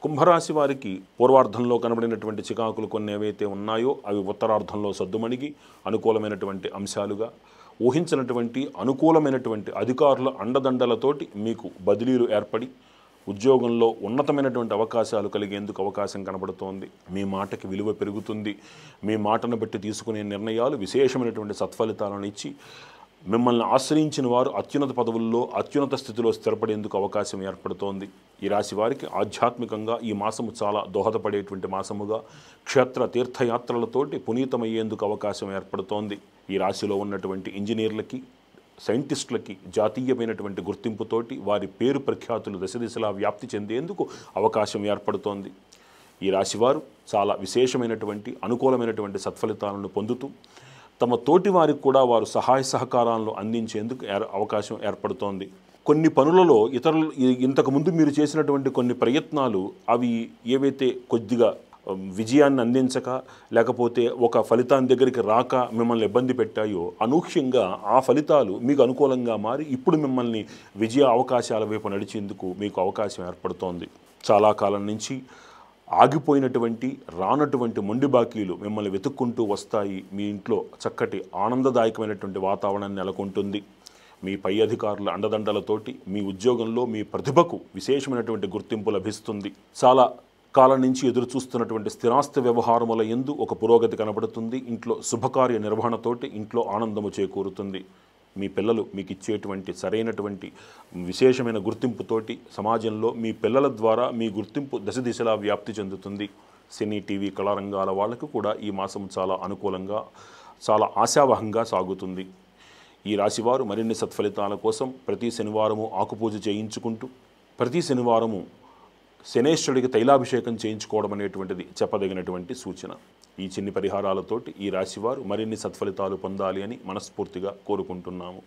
కుంభరాశి వారికి పూర్వార్ధంలో కనబడినటువంటి చికాకులు కొన్ని ఏవైతే ఉన్నాయో అవి ఉత్తరార్ధంలో సద్దుమణిగి అనుకూలమైనటువంటి అంశాలుగా, ఊహించినటువంటి అనుకూలమైనటువంటి అధికారుల అండదండలతోటి మీకు బదిలీలు ఏర్పడి ఉద్యోగంలో ఉన్నతమైనటువంటి అవకాశాలు కలిగేందుకు అవకాశం కనబడుతోంది. మీ మాటకి విలువ పెరుగుతుంది. మీ మాటను బట్టి తీసుకునే నిర్ణయాలు విశేషమైనటువంటి సత్ఫలితాలను ఇచ్చి మిమ్మల్ని ఆశ్రయించిన వారు అత్యున్నత పదవుల్లో అత్యున్నత స్థితిలో స్థిరపడేందుకు అవకాశం ఏర్పడుతోంది. ఈ రాశి వారికి ఆధ్యాత్మికంగా ఈ మాసము చాలా దోహదపడేటువంటి మాసముగా, క్షేత్ర తీర్థయాత్రలతోటి పునీతమయ్యేందుకు అవకాశం ఏర్పడుతోంది. ఈ రాశిలో ఉన్నటువంటి ఇంజనీర్లకి, సైంటిస్టులకి జాతీయమైనటువంటి గుర్తింపుతోటి వారి పేరు ప్రఖ్యాతులు దశదిశలా వ్యాప్తి చెందేందుకు అవకాశం ఏర్పడుతోంది. ఈ రాశివారు చాలా విశేషమైనటువంటి అనుకూలమైనటువంటి సత్ఫలితాలను పొందుతూ తమ తోటి వారికి కూడా వారు సహాయ సహకారాలను అందించేందుకు అవకాశం ఏర్పడుతోంది. కొన్ని పనులలో ఇతరులు ఇంతకుముందు మీరు చేసినటువంటి కొన్ని ప్రయత్నాలు అవి ఏవైతే కొద్దిగా విజయాన్ని అందించక లేకపోతే ఒక ఫలితాన్ని దగ్గరికి రాక మిమ్మల్ని ఇబ్బంది పెట్టాయో అనూహ్యంగా ఆ ఫలితాలు మీకు అనుకూలంగా మారి ఇప్పుడు మిమ్మల్ని విజయ అవకాశాల వైపు నడిచేందుకు మీకు అవకాశం ఏర్పడుతోంది. చాలా కాలం నుంచి ఆగిపోయినటువంటి రానటువంటి మొండి బాకీలు మిమ్మల్ని వెతుక్కుంటూ వస్తాయి. మీ ఇంట్లో చక్కటి ఆనందదాయకమైనటువంటి వాతావరణం నెలకొంటుంది. మీ పై అధికారుల అండదండలతోటి మీ ఉద్యోగంలో మీ ప్రతిభకు విశేషమైనటువంటి గుర్తింపు లభిస్తుంది. చాలా కాలం నుంచి ఎదురు చూస్తున్నటువంటి స్థిరాస్తి వ్యవహారముల యందు ఒక పురోగతి కనబడుతుంది. ఇంట్లో శుభకార్య నిర్వహణతోటి ఇంట్లో ఆనందము చేకూరుతుంది. మీ పిల్లలు మీకు ఇచ్చేటువంటి సరైనటువంటి విశేషమైన గుర్తింపుతోటి సమాజంలో మీ పిల్లల ద్వారా మీ గుర్తింపు దశదిశలా వ్యాప్తి చెందుతుంది. సినీ, టీవీ, కళారంగాల వాళ్ళకు కూడా ఈ మాసం చాలా అనుకూలంగా, చాలా ఆశావహంగా సాగుతుంది. ఈ రాశివారు మరిన్ని సత్ఫలితాల కోసం ప్రతి శనివారము ఆకుపూజ చేయించుకుంటూ ప్రతి శనివారము శనేశ్వరుడికి తైలాభిషేకం చేయించుకోవడం అనేటువంటిది చెప్పదగినటువంటి సూచన. ఈ చిన్ని పరిహారాలతోటి ఈ రాశివారు మరిన్ని సత్ఫలితాలు పొందాలి అని మనస్ఫూర్తిగా కోరుకుంటున్నాము.